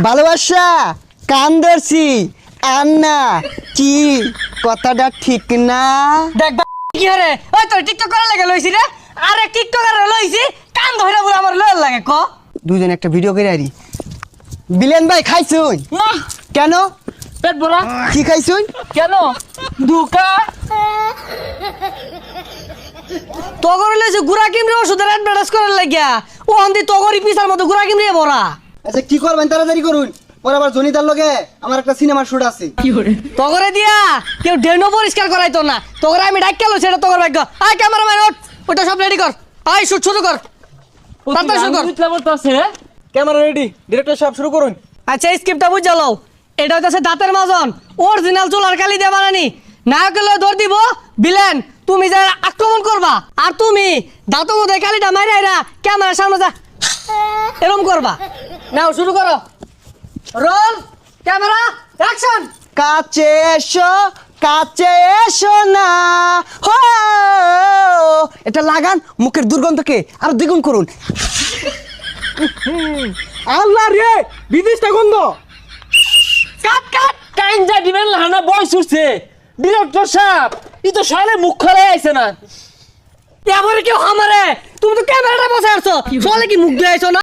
ভালোবাসা কান ধরছি আন্না কি কথাটা ঠিক না? দেখ কি হরে ওই তোর টিকটক করার লাগে লইছি রে। আরে টিকটকার লইছি কান ধরে বলে আমার লয় লাগে ক। দুজন একটা ভিডিও করে আরি। বিলেন ভাই খাইছুন? না কেন? পেট ভরা। কি খাইছুন? কেন দুকা তগর লইছে গুড়া কিমরে ওষুধের অ্যাডভার্টাইজ করার লাগিয়া ও আন্দি তগরি পিসার মতো গুড়া কিমরে ভরা। আচ্ছা কি করবেন তাড়াতাড়ি করুন, পরে আবার জনিতার লগে আমার একটা সিনেমার শুট আছে। তগরে দিয়া কেউ ডেনো পরিষ্কার করাইতো না। তগরে আমি ডাক্কা লইছি এটা তগর ভাগ্য। আয় ক্যামেরাম্যান ওঠ, ওটা সব রেডি কর। আয় শুট শুরু কর, তাড়াতাড়ি শুরু কর। ক্যামেরা রেডি, ডিরেক্টর সাহেব শুরু করুন। আচ্ছা স্ক্রিপ্টটা বুঝ যাও। এটা হইতাছে দাঁতের মাজন, অরিজিনাল চুলার কালি দিয়ে বানানি। নায়কের লয় ধর দিব বিলেন, তুমি যা আক্রমণ করবা আর তুমি দাঁতের মধ্যে কালিটা মারি আইরা ক্যামেরার সামনে যা এরকম করবা। নাও শুরু করো, রোল ক্যামেরা অ্যাকশন। কাছে এসো, কাছে এসো না হো, এটা লাগান মুখের দুর্গন্ধকে আর দ্বিগুণ করুন। আল্লাহ রে, বিদেশটা গন্ধ। কাট কাট। টাইম যা দিবেন লানা বয়স উঠছে। ডিরেক্টর সাহেব ই তো সলে মুখ খোলাই আইছে না। এবারে কেউ আমারে তুমি তো ক্যামেরাটা বসে আসছো, চলে কি মুখ দিয়ে আইছো না?